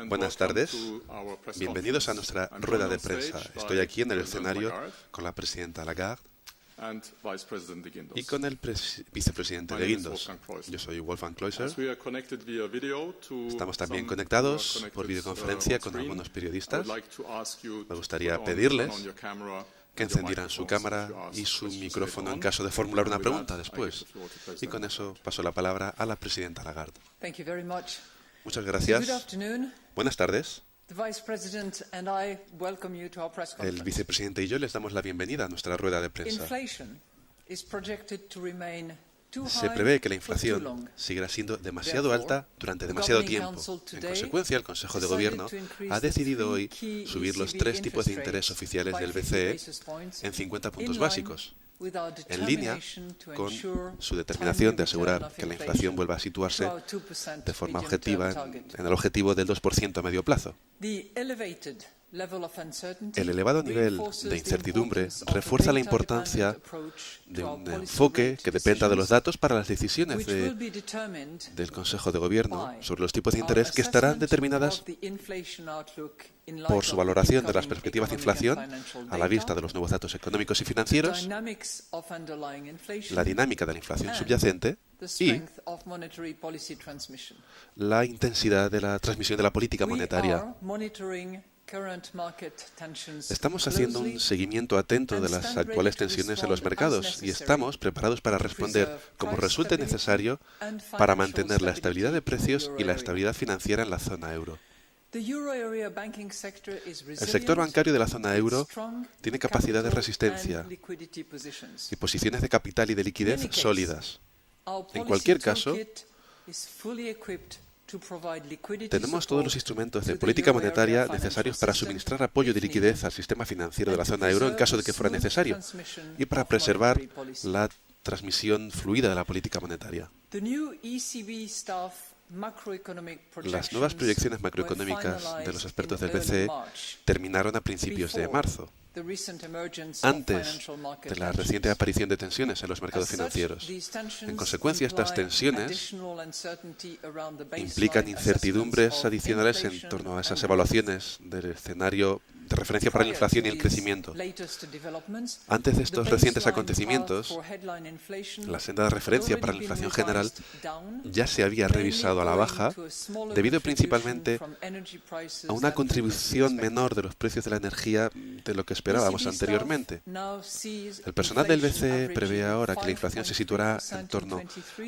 Buenas tardes, bienvenidos a nuestra rueda de prensa. Estoy aquí en el escenario con la presidenta Lagarde y con el vicepresidente de Guindos. Yo soy Wolfgang Kloiser. Estamos también conectados por videoconferencia con algunos periodistas. Me gustaría pedirles que encendieran su cámara y su micrófono en caso de formular una pregunta después. Y con eso paso la palabra a la presidenta Lagarde. Muchas gracias. Buenas tardes. El vicepresidente y yo les damos la bienvenida a nuestra rueda de prensa. Se prevé que la inflación seguirá siendo demasiado alta durante demasiado tiempo. En consecuencia, el Consejo de Gobierno ha decidido hoy subir los 3 tipos de interés oficiales del BCE en 50 puntos básicos, en línea con su determinación de asegurar que la inflación vuelva a situarse de forma objetiva en el objetivo del 2% a medio plazo. El elevado nivel de incertidumbre refuerza la importancia de un enfoque que dependa de los datos para las decisiones del Consejo de Gobierno sobre los tipos de interés, que estarán determinadas por su valoración de las perspectivas de inflación a la vista de los nuevos datos económicos y financieros, la dinámica de la inflación subyacente y la intensidad de la transmisión de la política monetaria. Estamos haciendo un seguimiento atento de las actuales tensiones en los mercados y estamos preparados para responder como resulte necesario para mantener la estabilidad de precios y la estabilidad financiera en la zona euro. El sector bancario de la zona euro tiene capacidad de resistencia y posiciones de capital y de liquidez sólidas. En cualquier caso, tenemos todos los instrumentos de política monetaria necesarios para suministrar apoyo de liquidez al sistema financiero de la zona euro en caso de que fuera necesario y para preservar la transmisión fluida de la política monetaria. Las nuevas proyecciones macroeconómicas de los expertos del BCE terminaron a principios de marzo, antes de la reciente aparición de tensiones en los mercados financieros. En consecuencia, estas tensiones implican incertidumbres adicionales en torno a esas evaluaciones del escenario de referencia para la inflación y el crecimiento. Antes de estos recientes acontecimientos, la senda de referencia para la inflación general ya se había revisado a la baja debido principalmente a una contribución menor de los precios de la energía de lo que esperábamos anteriormente. El personal del BCE prevé ahora que la inflación se situará en torno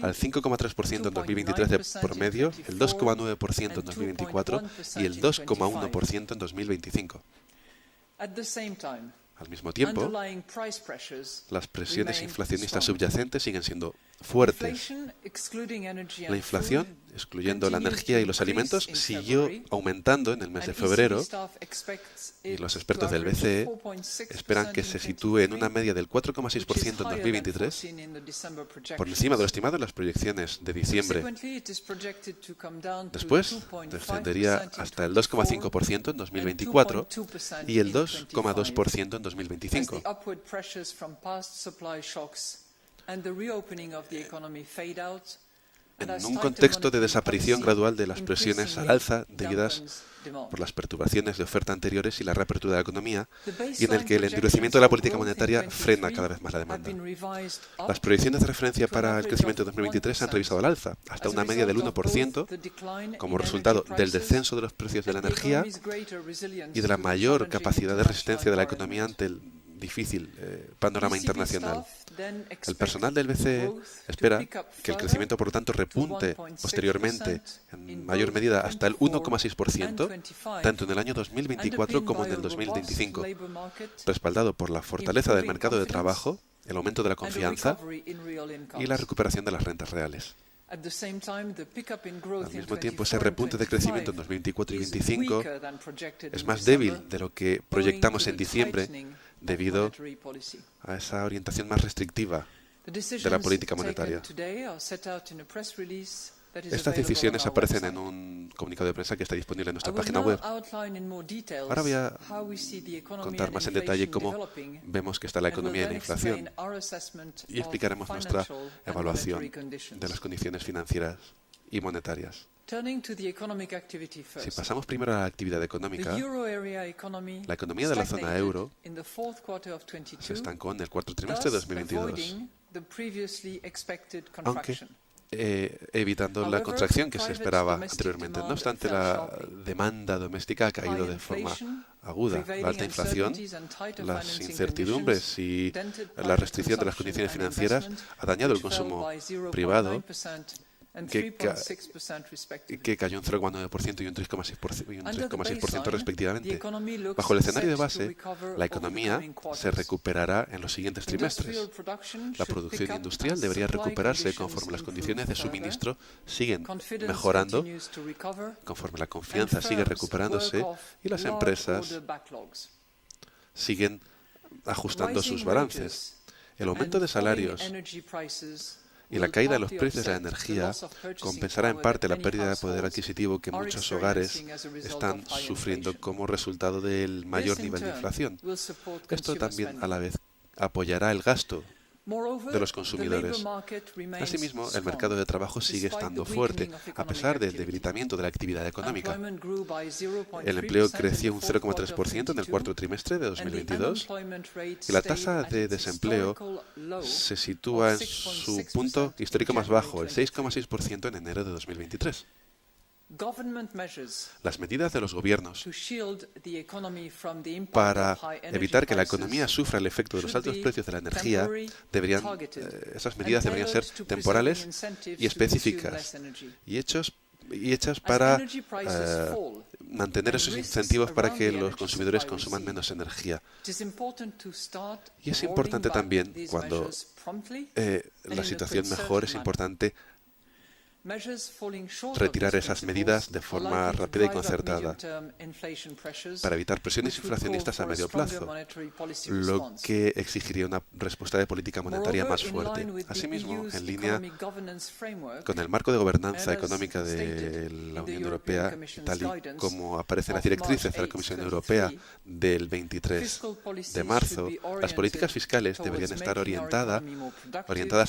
al 5,3% en 2023 de promedio, el 2,9% en 2024 y el 2,1% en 2025. Al mismo tiempo, las presiones inflacionistas subyacentes siguen siendo fuertes. La inflación, excluyendo la energía y los alimentos, siguió aumentando en el mes de febrero y los expertos del BCE esperan que se sitúe en una media del 4,6% en 2023, por encima de lo estimado en las proyecciones de diciembre. Después, descendería hasta el 2,5% en 2024 y el 2,2% en 2025. En un contexto de desaparición gradual de las presiones al alza debidas por las perturbaciones de oferta anteriores y la reapertura de la economía, y en el que el endurecimiento de la política monetaria frena cada vez más la demanda. Las proyecciones de referencia para el crecimiento de 2023 se han revisado al alza, hasta una media del 1%, como resultado del descenso de los precios de la energía y de la mayor capacidad de resistencia de la economía ante el difícil panorama internacional. El personal del BCE espera que el crecimiento, por lo tanto, repunte posteriormente en mayor medida hasta el 1,6%, tanto en el año 2024 como en el 2025, respaldado por la fortaleza del mercado de trabajo, el aumento de la confianza y la recuperación de las rentas reales. Al mismo tiempo, ese repunte de crecimiento en 2024 y 2025 es más débil de lo que proyectamos en diciembre debido a esa orientación más restrictiva de la política monetaria. Estas decisiones aparecen en un comunicado de prensa que está disponible en nuestra página web. Ahora voy a contar más en detalle cómo vemos que está la economía y la inflación y explicaremos nuestra evaluación de las condiciones financieras y monetarias. Si pasamos primero a la actividad económica, la economía de la zona euro se estancó en el cuarto trimestre de 2022, aunque evitando la contracción que se esperaba anteriormente. No obstante, la demanda doméstica ha caído de forma aguda. La alta inflación, las incertidumbres y la restricción de las condiciones financieras ha dañado el consumo privado, que cayó un 0,9% y un 3,6% respectivamente. Bajo el escenario de base, la economía se recuperará en los siguientes trimestres. La producción industrial debería recuperarse conforme las condiciones de suministro siguen mejorando, conforme la confianza sigue recuperándose y las empresas siguen ajustando sus balances. El aumento de salarios y la caída de los precios de la energía compensará en parte la pérdida de poder adquisitivo que muchos hogares están sufriendo como resultado del mayor nivel de inflación. Esto también a la vez apoyará el gasto de los consumidores. Asimismo, el mercado de trabajo sigue estando fuerte, a pesar del debilitamiento de la actividad económica. El empleo creció un 0,3% en el cuarto trimestre de 2022 y la tasa de desempleo se sitúa en su punto histórico más bajo, el 6,6% en enero de 2023. Las medidas de los gobiernos para evitar que la economía sufra el efecto de los altos precios de la energía, esas medidas deberían ser temporales y específicas y hechas para mantener esos incentivos para que los consumidores consuman menos energía. Y es importante también, cuando la situación mejore, es importante retirar esas medidas de forma rápida y concertada para evitar presiones inflacionistas a medio plazo, lo que exigiría una respuesta de política monetaria más fuerte. Asimismo, en línea con el marco de gobernanza económica de la Unión Europea, tal y como aparece en las directrices de la Comisión Europea del 23 de marzo, las políticas fiscales deberían estar orientadas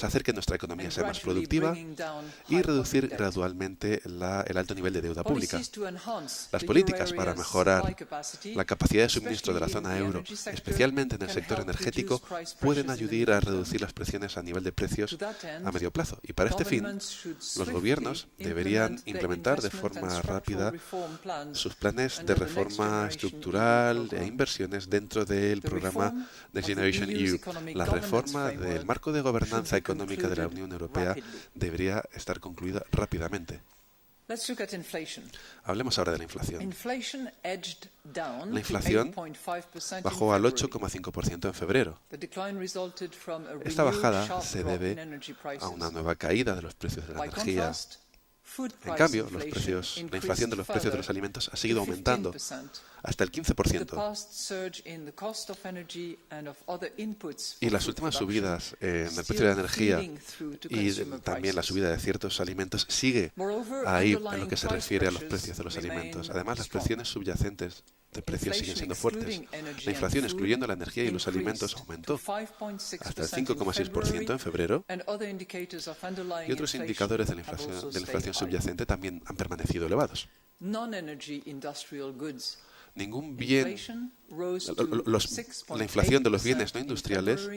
a hacer que nuestra economía sea más productiva y reducir gradualmente el alto nivel de deuda pública. Las políticas para mejorar la capacidad de suministro de la zona euro, especialmente en el sector energético, pueden ayudar a reducir las presiones a nivel de precios a medio plazo. Y para este fin, los gobiernos deberían implementar de forma rápida sus planes de reforma estructural e inversiones dentro del programa Next Generation EU. La reforma del marco de gobernanza económica de la Unión Europea debería estar concluida rápidamente. Hablemos ahora de la inflación. La inflación bajó al 8,5% en febrero. Esta bajada se debe a una nueva caída de los precios de la energía. En cambio, la inflación de los precios de los alimentos ha seguido aumentando hasta el 15%. Y las últimas subidas en el precio de la energía y también la subida de ciertos alimentos sigue ahí en lo que se refiere a los precios de los alimentos. Además, las presiones subyacentes de precios siguen siendo fuertes. La inflación, excluyendo la energía y los alimentos, aumentó hasta el 5,6% en febrero y otros indicadores de la inflación subyacente también han permanecido elevados. Ningún bien, la inflación de los bienes no industriales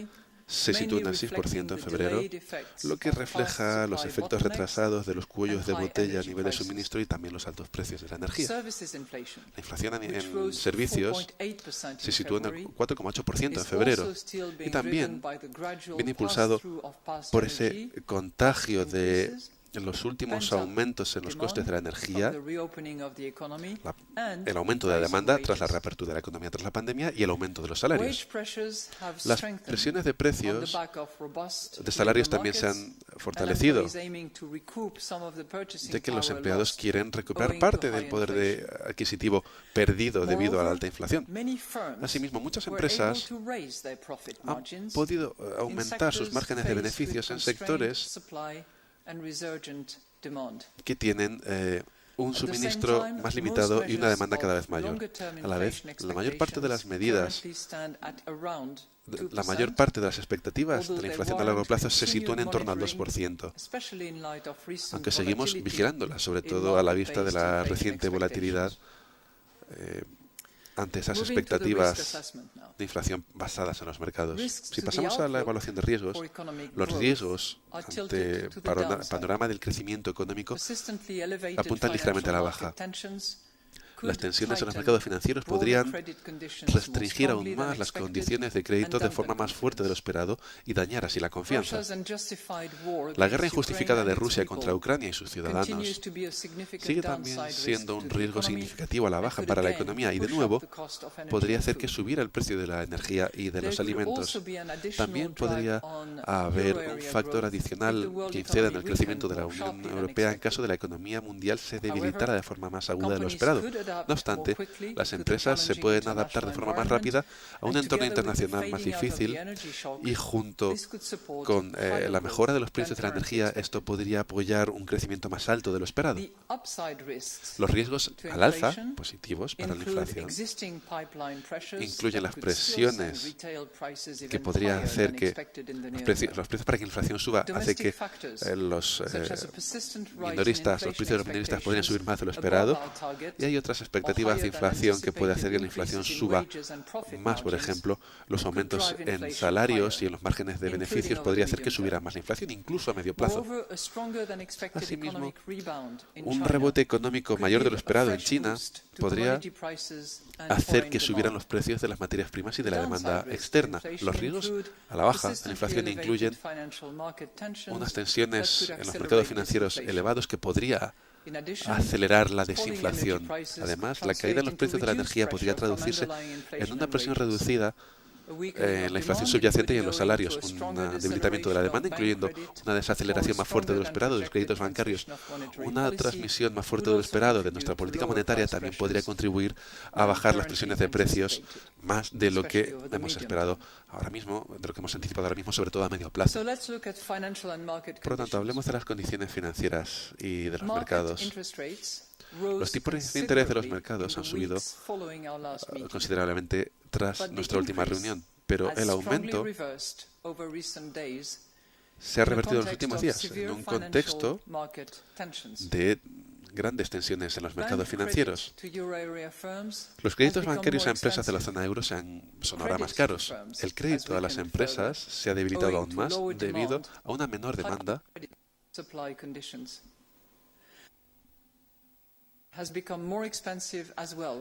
se sitúa en el 6% en febrero, lo que refleja los efectos retrasados de los cuellos de botella a nivel de suministro y también los altos precios de la energía. La inflación en servicios se sitúa en el 4,8% en febrero y también viene impulsado por ese contagio de los últimos aumentos en los costes de la energía, el aumento de la demanda tras la reapertura de la economía tras la pandemia y el aumento de los salarios. Las presiones de precios de salarios también se han fortalecido, ya que los empleados quieren recuperar parte del poder adquisitivo perdido debido a la alta inflación. Asimismo, muchas empresas han podido aumentar sus márgenes de beneficios en sectores que tienen un suministro más limitado y una demanda cada vez mayor. A la vez, la mayor parte de las expectativas de la inflación a largo plazo se sitúan en torno al 2%, aunque seguimos vigilándola, sobre todo a la vista de la reciente volatilidad ante esas expectativas de inflación basadas en los mercados. Si pasamos a la evaluación de riesgos, los riesgos ante el panorama del crecimiento económico apuntan ligeramente a la baja. Las tensiones en los mercados financieros podrían restringir aún más las condiciones de crédito de forma más fuerte de lo esperado y dañar así la confianza. La guerra injustificada de Rusia contra Ucrania y sus ciudadanos sigue también siendo un riesgo significativo a la baja para la economía y, de nuevo, podría hacer que subiera el precio de la energía y de los alimentos. También podría haber un factor adicional que incida en el crecimiento de la Unión Europea en caso de la economía mundial se debilitara de forma más aguda de lo esperado. No obstante, las empresas se pueden adaptar de forma más rápida a un entorno internacional más difícil y junto con la mejora de los precios de la energía, esto podría apoyar un crecimiento más alto de lo esperado. Los riesgos al alza, positivos para la inflación, incluyen las presiones que podría hacer que los precios para que la inflación suba, hace que los precios de los minoristas podrían subir más de lo esperado, y hay otras expectativas de inflación que puede hacer que la inflación suba más. Por ejemplo, los aumentos en salarios y en los márgenes de beneficios podría hacer que subiera más la inflación, incluso a medio plazo. Asimismo, un rebote económico mayor de lo esperado en China podría hacer que subieran los precios de las materias primas y de la demanda externa. Los riesgos a la baja de la inflación incluyen unas tensiones en los mercados financieros elevados que podría acelerar la desinflación. Además, la caída en los precios de la energía podría traducirse en una presión reducida en la inflación subyacente y en los salarios, un debilitamiento de la demanda, incluyendo una desaceleración más fuerte de lo esperado de los créditos bancarios. Una transmisión más fuerte de lo esperado de nuestra política monetaria también podría contribuir a bajar las presiones de precios más de lo que hemos esperado ahora mismo, de lo que hemos anticipado ahora mismo, sobre todo a medio plazo. Por lo tanto, hablemos de las condiciones financieras y de los mercados. Los tipos de interés de los mercados han subido considerablemente tras nuestra última reunión, pero el aumento se ha revertido en los últimos días en un contexto de grandes tensiones en los mercados financieros. Los créditos bancarios a empresas de la zona euro son ahora más caros. El crédito a las empresas se ha debilitado aún más debido a una menor demanda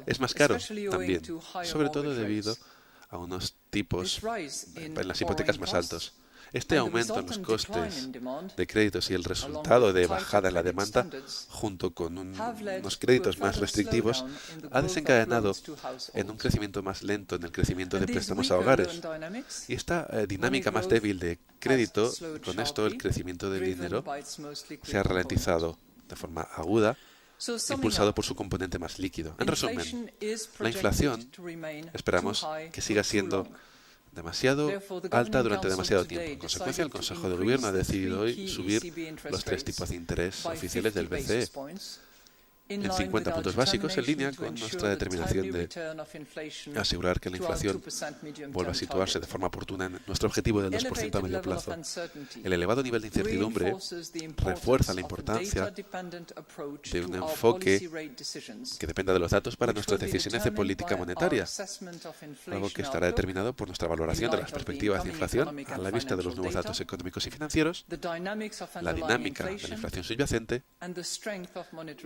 es más caro también, sobre todo debido a unos tipos en las hipotecas más altos. Este aumento en los costes de créditos y el resultado de bajada en la demanda, junto con unos créditos más restrictivos, ha desencadenado en un crecimiento más lento en el crecimiento de préstamos a hogares. Y esta dinámica más débil de crédito, con esto el crecimiento del dinero se ha ralentizado de forma aguda, impulsado por su componente más líquido. En resumen, la inflación esperamos que siga siendo demasiado alta durante demasiado tiempo. En consecuencia, el Consejo de Gobierno ha decidido hoy subir los 3 tipos de interés oficiales del BCE en 50 puntos básicos, en línea con nuestra determinación de asegurar que la inflación vuelva a situarse de forma oportuna en nuestro objetivo del 2% a medio plazo. El elevado nivel de incertidumbre refuerza la importancia de un enfoque que dependa de los datos para nuestras decisiones de política monetaria, algo que estará determinado por nuestra valoración de las perspectivas de inflación a la vista de los nuevos datos económicos y financieros, la dinámica de la inflación subyacente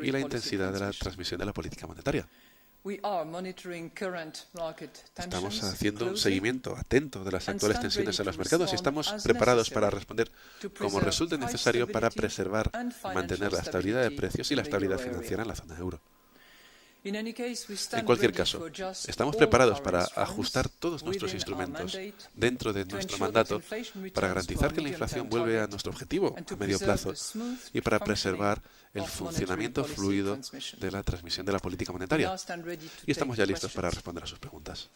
y la intensidad de la transmisión de la política monetaria. Estamos haciendo un seguimiento atento de las actuales tensiones en los mercados y estamos preparados para responder como resulte necesario para preservar y mantener la estabilidad de precios y la estabilidad financiera en la zona euro. En cualquier caso, estamos preparados para ajustar todos nuestros instrumentos dentro de nuestro mandato para garantizar que la inflación vuelve a nuestro objetivo a medio plazo y para preservar el funcionamiento fluido de la transmisión de la política monetaria. Y estamos ya listos para responder a sus preguntas.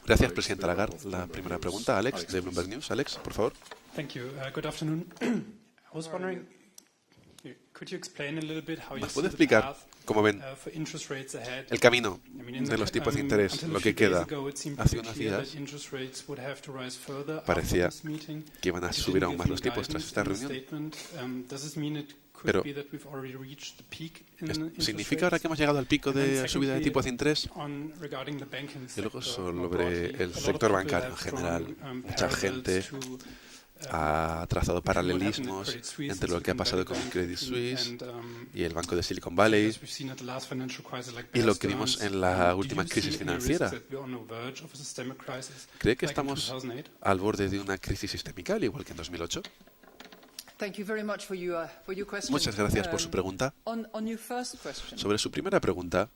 Gracias, Presidenta Lagarde. La primera pregunta, Alex, de Bloomberg News. Alex, por favor. ¿Nos puede explicar cómo ven el camino de los tipos de interés, lo que queda? Hace unos días parecía que iban a subir aún más los tipos tras esta reunión. Pero, ¿significa ahora que hemos llegado al pico de subida de tipos de interés? Y luego sobre el sector bancario en general. Mucha gente ha trazado paralelismos entre lo que ha pasado con Credit Suisse y el banco de Silicon Valley y lo que vimos en la última crisis financiera. ¿Cree que estamos al borde de una crisis sistémica, al igual que en 2008? Muchas gracias por su pregunta. Sobre su primera pregunta,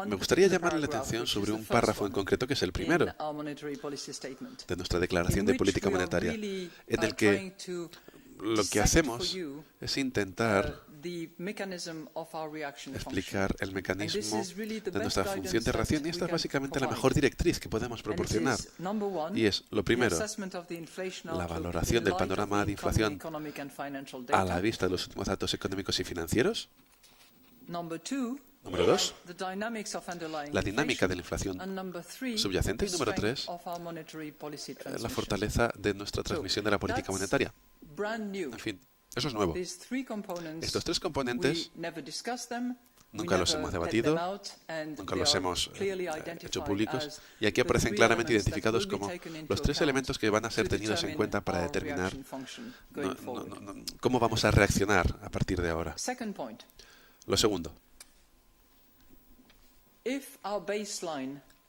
me gustaría llamarle la atención sobre un párrafo en concreto, que es el primero de nuestra declaración de política monetaria, en el que lo que hacemos es intentar explicar el mecanismo de nuestra función de reacción, y esta es básicamente la mejor directriz que podemos proporcionar. Y es, lo primero, la valoración del panorama de inflación a la vista de los últimos datos económicos y financieros. Número 2, la dinámica de la inflación subyacente. Y número 3, la fortaleza de nuestra transmisión de la política monetaria. En fin, eso es nuevo. Estos tres componentes nunca los hemos debatido, nunca los hemos hecho públicos, y aquí aparecen claramente identificados como los tres elementos que van a ser tenidos en cuenta para determinar cómo vamos a reaccionar a partir de ahora. Lo segundo,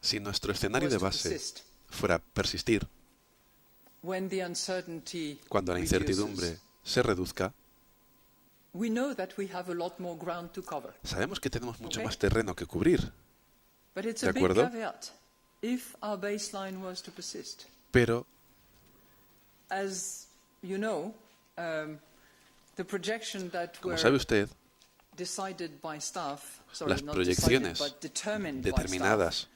si nuestro escenario de base fuera persistir, cuando la incertidumbre se reduzca, sabemos que tenemos mucho más terreno que cubrir. ¿De acuerdo? Pero, como sabe usted, las proyecciones determinadas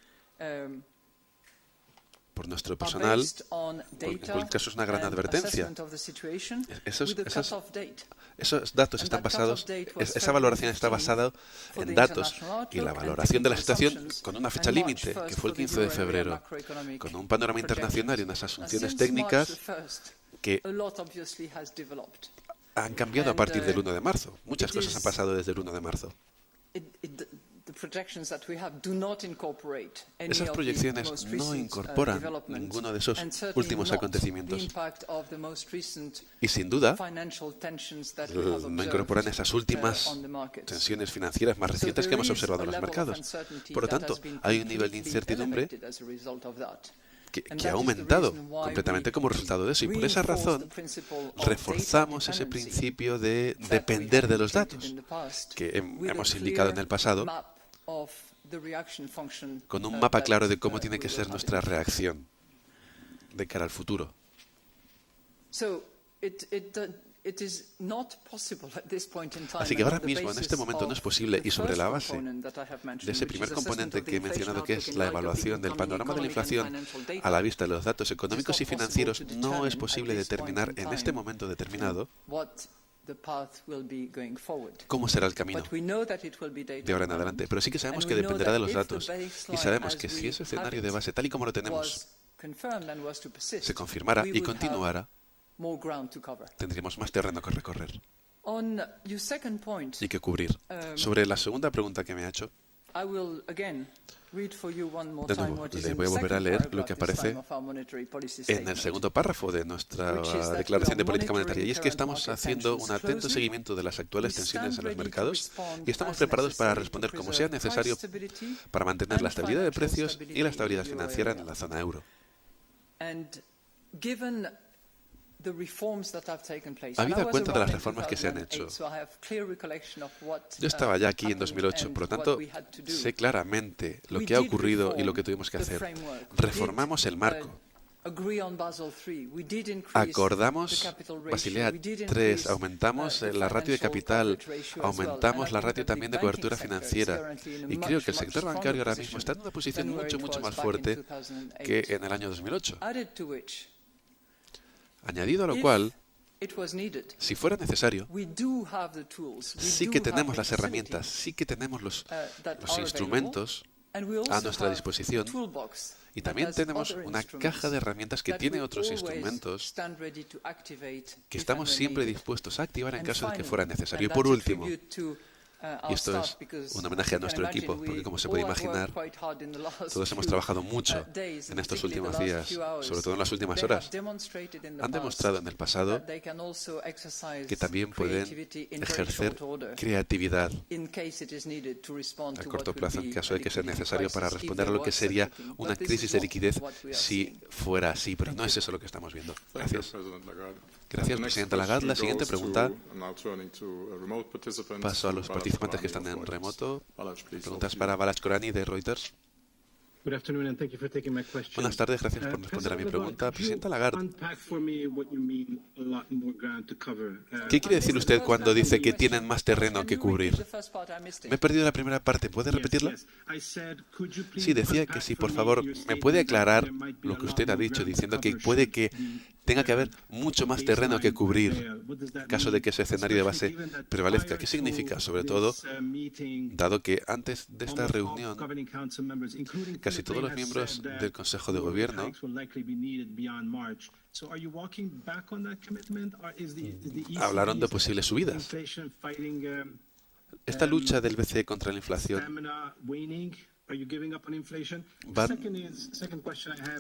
por nuestro personal, en cualquier caso es una gran advertencia. Esos datos están basados, esa valoración está basada en datos y la valoración de la situación con una fecha límite, que fue el 15 de febrero, con un panorama internacional y unas asunciones técnicas que han cambiado a partir del 1 de marzo. Muchas cosas han pasado desde el 1 de marzo. Esas proyecciones no incorporan ninguno de esos últimos acontecimientos y, sin duda, no incorporan esas últimas tensiones financieras más recientes que hemos observado en los mercados. Por lo tanto, hay un nivel de incertidumbre que ha aumentado completamente como resultado de eso, y por esa razón reforzamos ese principio de depender de los datos que hemos indicado en el pasado, con un mapa claro de cómo tiene que ser nuestra reacción de cara al futuro. Así que ahora mismo, en este momento, no es posible, y sobre la base de ese primer componente que he mencionado, que es la evaluación del panorama de la inflación a la vista de los datos económicos y financieros, no es posible determinar en este momento determinado cómo será el camino de ahora en adelante. Pero sí que sabemos que dependerá de los datos, y sabemos que si ese escenario de base, tal y como lo tenemos, se confirmara y continuara, tendríamos más terreno que recorrer y que cubrir. Sobre la segunda pregunta que me ha hecho, de nuevo, le voy a volver a leer lo que aparece en el segundo párrafo de nuestra declaración de política monetaria, y es que estamos haciendo un atento seguimiento de las actuales tensiones en los mercados y estamos preparados para responder como sea necesario para mantener la estabilidad de precios y la estabilidad financiera en la zona euro. Habida cuenta de las reformas que se han hecho, yo estaba ya aquí en 2008, por lo tanto, sé claramente lo que ha ocurrido y lo que tuvimos que hacer. Reformamos el marco. Acordamos Basilea III, aumentamos la ratio de capital, aumentamos la ratio también de cobertura financiera, y creo que el sector bancario ahora mismo está en una posición mucho más fuerte que en el año 2008. Añadido a lo cual, Si fuera necesario, sí que tenemos las herramientas, sí que tenemos los instrumentos a nuestra disposición, y también tenemos una caja de herramientas que tiene otros instrumentos que estamos siempre dispuestos a activar en caso de que fuera necesario. Y por último, y esto es un homenaje a nuestro equipo, porque como se puede imaginar, todos hemos trabajado mucho en estos últimos días, sobre todo en las últimas horas. Han demostrado en el pasado que también pueden ejercer creatividad a corto plazo en caso de que sea necesario para responder a lo que sería una crisis de liquidez si fuera así, pero no es eso lo que estamos viendo. Gracias. Gracias, Presidenta Lagarde. La siguiente pregunta. Paso a los participantes que están en remoto. Preguntas para Balázs Korani de Reuters. Buenas tardes, gracias por responder a mi pregunta. Presidenta Lagarde, ¿qué quiere decir usted cuando dice que tienen más terreno que cubrir? Me he perdido la primera parte, ¿puede repetirla? Sí, decía que sí, por favor, ¿me puede aclarar lo que usted ha dicho, diciendo que puede que tenga que haber mucho más terreno que cubrir en caso de que ese escenario de base prevalezca? ¿Qué significa? Sobre todo, dado que antes de esta reunión, casi todos los miembros del Consejo de Gobierno hablaron de posibles subidas. Esta lucha del BCE contra la inflación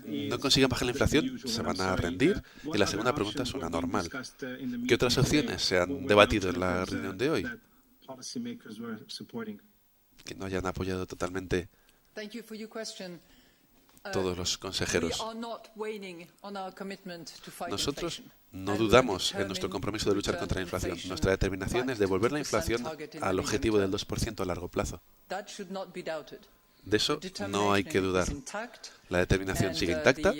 no consiguen bajar la inflación, se van a rendir. Y la segunda pregunta es una normal. ¿Qué otras opciones se han debatido en la reunión de hoy que no hayan apoyado totalmente todos los consejeros? Nosotros no dudamos en nuestro compromiso de luchar contra la inflación. Nuestra determinación es devolver la inflación al objetivo del 2% a largo plazo. De eso no hay que dudar. La determinación sigue intacta.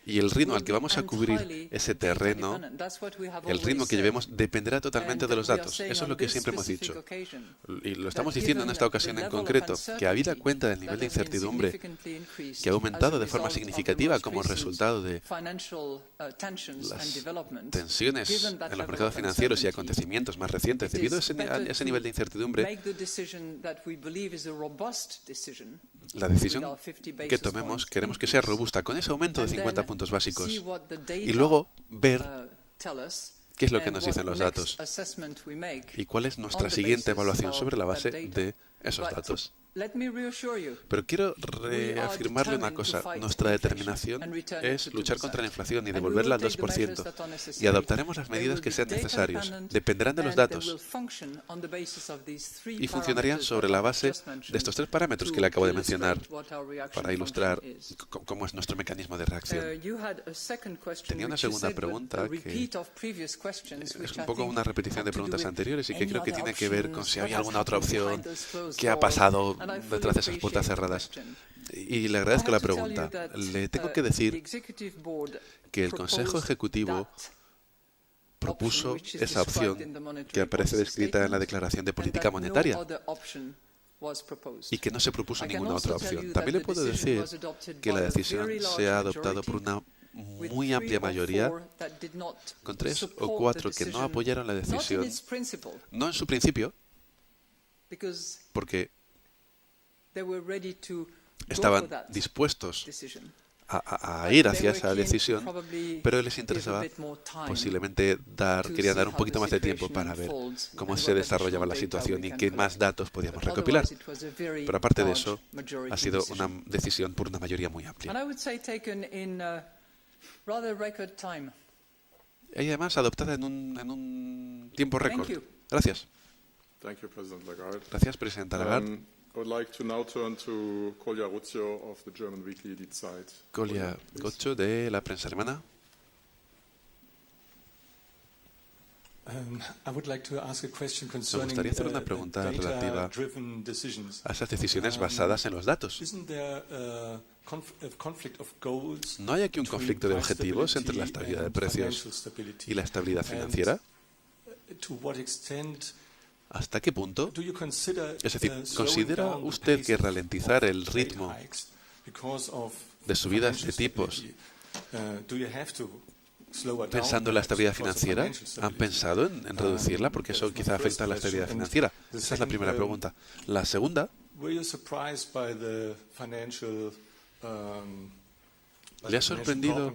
Y el ritmo al que vamos a cubrir ese terreno, el ritmo que llevemos, dependerá totalmente de los datos. Eso es lo que siempre hemos dicho. Y lo estamos diciendo en esta ocasión en concreto, que habida cuenta del nivel de incertidumbre que ha aumentado de forma significativa como resultado de las tensiones en los mercados financieros y acontecimientos más recientes, debido a ese nivel de incertidumbre, la decisión que tomemos queremos que sea robusta, con ese aumento de 50 puntos básicos, y luego ver qué es lo que nos dicen los datos y cuál es nuestra siguiente evaluación sobre la base de esos datos. Pero quiero reafirmarle una cosa. Nuestra determinación es luchar contra la inflación y devolverla al 2%. Y adoptaremos las medidas que sean necesarias. Dependerán de los datos. Y funcionarían sobre la base de estos tres parámetros que le acabo de mencionar para ilustrar cómo es nuestro mecanismo de reacción. Tenía una segunda pregunta que es un poco una repetición de preguntas anteriores y que creo que tiene que ver con si había alguna otra opción, qué ha pasado detrás de esas puertas cerradas. Y le agradezco la pregunta. Le tengo que decir que el Consejo Ejecutivo propuso esa opción que aparece descrita en la Declaración de Política Monetaria y que no se propuso ninguna otra opción. También le puedo decir que la decisión se ha adoptado por una muy amplia mayoría, con 3 o 4 que no apoyaron la decisión, no en su principio, porque estaban dispuestos a ir hacia esa decisión, pero les interesaba posiblemente querían dar un poquito más de tiempo para ver cómo se desarrollaba la situación y qué más datos podíamos recopilar. Pero aparte de eso, ha sido una decisión por una mayoría muy amplia. Y además adoptada en un tiempo récord. Gracias. Gracias, Presidenta Lagarde. Kolja Goccio, de la prensa alemana. Me gustaría hacer una pregunta relativa a esas decisiones basadas en los datos. ¿No hay aquí un conflicto de objetivos entre la estabilidad de precios y la estabilidad financiera? ¿Hasta qué punto? Es decir, ¿considera usted que ralentizar el ritmo de subidas de tipos pensando en la estabilidad financiera? ¿Han pensado en reducirla? Porque eso quizá afecta a la estabilidad financiera. Esa es la primera pregunta. La segunda, ¿le han sorprendido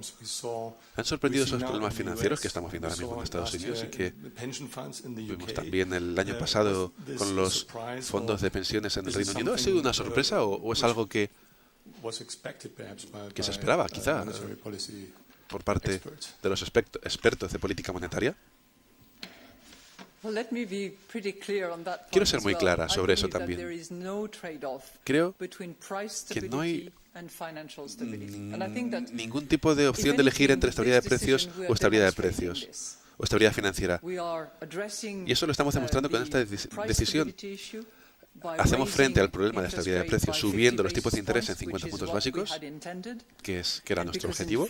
esos problemas financieros que estamos viendo ahora mismo en Estados Unidos y que vimos también el año pasado con los fondos de pensiones en el Reino Unido? ¿Ha sido una sorpresa o es algo que se esperaba, quizá, por parte de los expertos de política monetaria? Quiero ser muy clara sobre eso también. Creo que no hay ningún tipo de opción de elegir entre estabilidad de precios o estabilidad de precios o estabilidad financiera. Y eso lo estamos demostrando con esta decisión. Hacemos frente al problema de estabilidad de precios subiendo los tipos de interés en 50 puntos básicos, que era nuestro objetivo.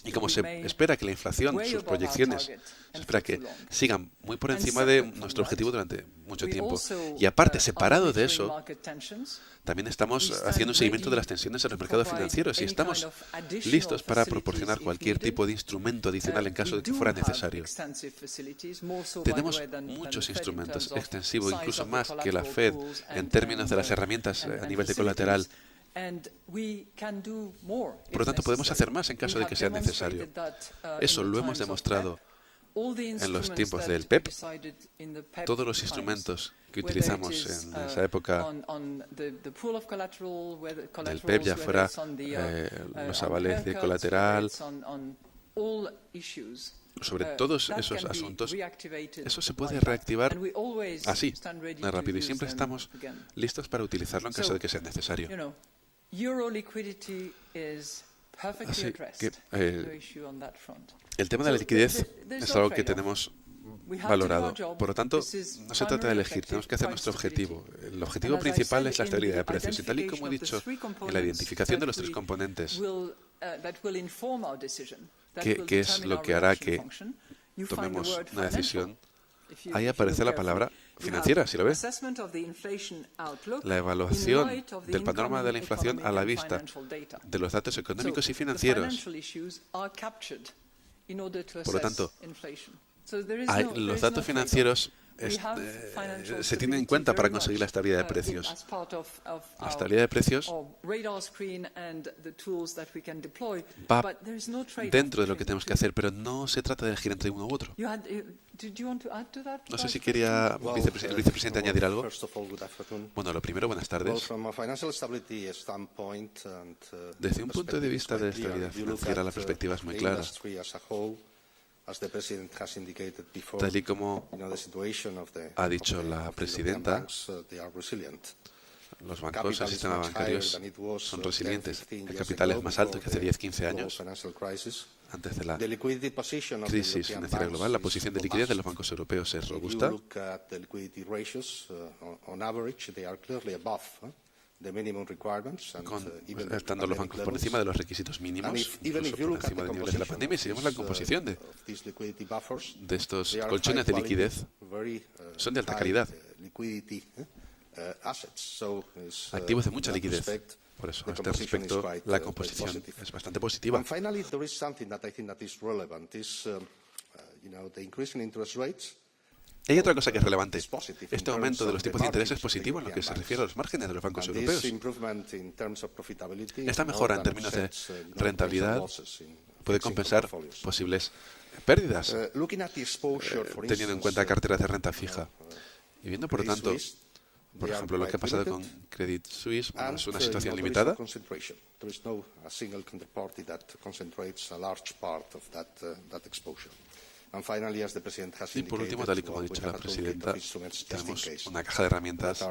Y como se espera que la inflación, sus proyecciones, se espera que sigan muy por encima de nuestro objetivo durante mucho tiempo. Y aparte, separado de eso, también estamos haciendo un seguimiento de las tensiones en los mercados financieros y estamos listos para proporcionar cualquier tipo de instrumento adicional en caso de que fuera necesario. Tenemos muchos instrumentos extensivos, incluso más que la Fed, en términos de las herramientas a nivel de colateral. Por lo tanto, podemos hacer más en caso de que sea necesario. Eso lo hemos demostrado en los tiempos del PEP. Todos los instrumentos que utilizamos en esa época del PEP, ya fuera los avales de colateral, sobre todos esos asuntos, eso se puede reactivar así, muy rápido, y siempre estamos listos para utilizarlo en caso de que sea necesario. Así que el tema de la liquidez es algo que tenemos valorado. Por lo tanto, no se trata de elegir, tenemos que hacer nuestro objetivo. El objetivo principal es la estabilidad de precios. Y tal y como he dicho, en la identificación de los tres componentes, que es lo que hará que tomemos una decisión, ahí aparece la palabra financiera, si lo ves. La evaluación del panorama de la inflación a la vista de los datos económicos y financieros. Por lo tanto, los datos financieros se tienen en cuenta para conseguir la estabilidad de precios. La estabilidad de precios va dentro de lo que tenemos que hacer, pero no se trata de elegir entre uno u otro. No sé si quería el vicepresidente añadir algo. Bueno, lo primero, buenas tardes. Desde un punto de vista de estabilidad financiera, la perspectiva es muy clara. Tal y como ha dicho la presidenta, los bancos, el sistema bancario son resilientes. El capital es más alto que hace 10-15 años. Antes de la crisis financiera global, la posición de liquidez de los bancos europeos es robusta. Estando los bancos por encima de los requisitos mínimos, incluso por encima de niveles de la pandemia, y si vemos la composición de estos colchones de liquidez, son de alta calidad, activos de mucha liquidez. Por eso, a este respecto, la composición es bastante positiva. Hay otra cosa que es relevante. Este aumento de los tipos de interés es positivo en lo que se refiere a los márgenes de los bancos europeos. Esta mejora en términos de rentabilidad puede compensar posibles pérdidas, teniendo en cuenta carteras de renta fija. Y viendo, por lo tanto, por ejemplo, lo que ha pasado con Credit Suisse, es una situación limitada. Y por último, tal y como ha dicho la presidenta, tenemos una caja de herramientas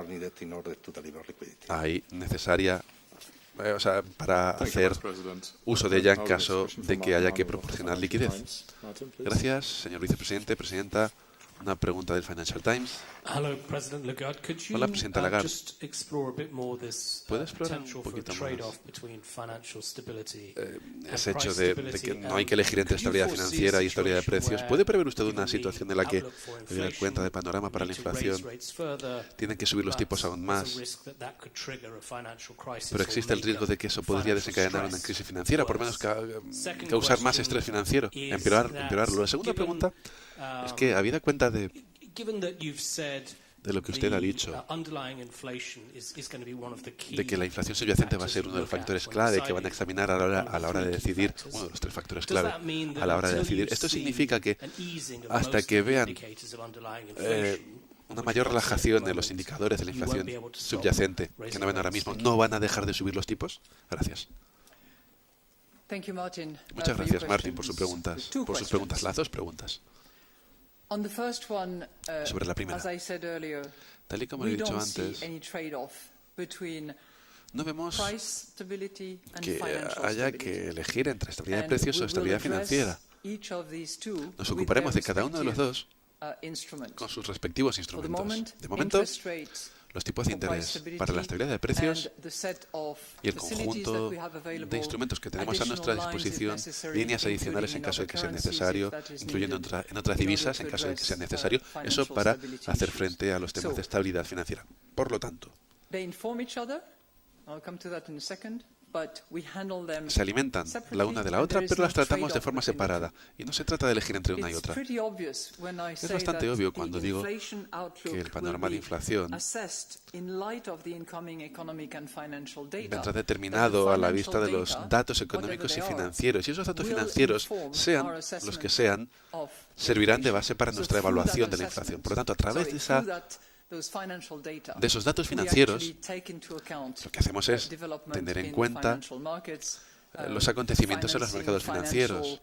ahí necesaria para hacer uso de ella en caso de que haya que proporcionar liquidez. Gracias, señor vicepresidente, presidenta. Una pregunta del Financial Times. Hola, presidenta Lagarde. ¿Puede explorar un poquito más ese hecho de que no hay que elegir entre estabilidad financiera y estabilidad de precios? ¿Puede prever usted una situación en la que, habida cuenta del panorama para la inflación, tienen que subir los tipos aún más, pero existe el riesgo de que eso podría desencadenar una crisis financiera, por lo menos causar más estrés financiero, empeorarlo? La segunda pregunta es que, habida cuenta de lo que usted ha dicho, de que la inflación subyacente va a ser uno de los factores clave que van a examinar a la hora de decidir, uno de los 3 factores clave a la hora de decidir. Esto significa que hasta que vean una mayor relajación en los indicadores de la inflación subyacente que no ven ahora mismo, ¿no van a dejar de subir los tipos? Gracias. Muchas gracias, Martin, por sus preguntas. Las 2 preguntas. Sobre la primera, tal y como he dicho antes, no vemos que haya que elegir entre estabilidad de precios o estabilidad financiera. Nos ocuparemos de cada uno de los dos con sus respectivos instrumentos. De momento, los tipos de interés para la estabilidad de precios y el conjunto de instrumentos que tenemos a nuestra disposición, líneas adicionales en caso de que sea necesario, incluyendo en otras divisas en caso de que sea necesario, eso para hacer frente a los temas de estabilidad financiera. Por lo tanto, se alimentan la una de la otra, pero las tratamos de forma separada. Y no se trata de elegir entre una y otra. Es bastante obvio cuando digo que el panorama de inflación vendrá determinado a la vista de los datos económicos y financieros. Y esos datos financieros, sean los que sean, servirán de base para nuestra evaluación de la inflación. Por lo tanto, a través de esos datos financieros, lo que hacemos es tener en cuenta los acontecimientos en los mercados financieros,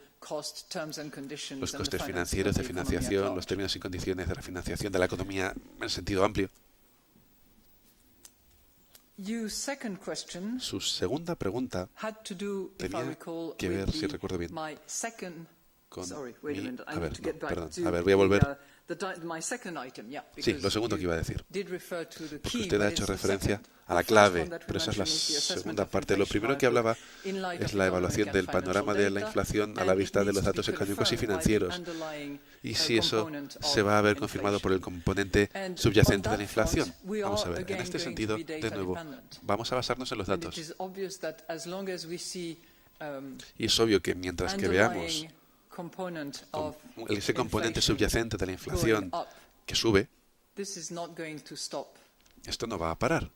los costes financieros de financiación, los términos y condiciones de la financiación de la economía en sentido amplio. Su segunda pregunta tenía que ver, si recuerdo bien, con mi... A ver, voy a volver. Sí, lo segundo que iba a decir. Porque usted ha hecho referencia a la clave, pero esa es la segunda parte. Lo primero que hablaba es la evaluación del panorama de la inflación a la vista de los datos económicos y financieros. Y si eso se va a ver confirmado por el componente subyacente de la inflación. Vamos a ver, en este sentido, de nuevo, vamos a basarnos en los datos. Y es obvio que mientras que veamos ese componente subyacente de la inflación que sube, esto no va a parar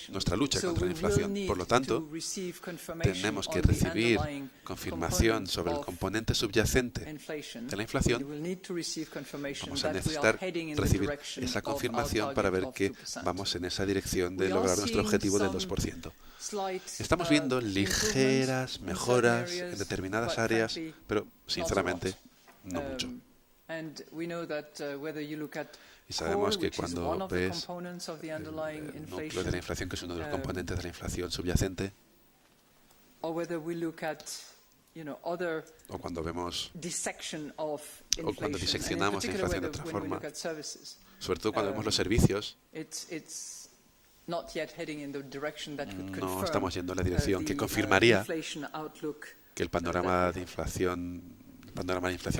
nuestra lucha contra la inflación. Por lo tanto, tenemos que recibir confirmación sobre el componente subyacente de la inflación. Vamos a necesitar recibir esa confirmación para ver que vamos en esa dirección de lograr nuestro objetivo del 2%. Estamos viendo ligeras mejoras en determinadas áreas, pero sinceramente no mucho. Y sabemos que cuando ves el núcleo de la inflación, que es uno de los componentes de la inflación subyacente, o cuando vemos, o cuando diseccionamos la inflación de otra forma, sobre todo cuando vemos los servicios, no estamos yendo en la dirección que confirmaría que el panorama de inflación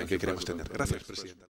que queremos tener. Gracias, presidenta.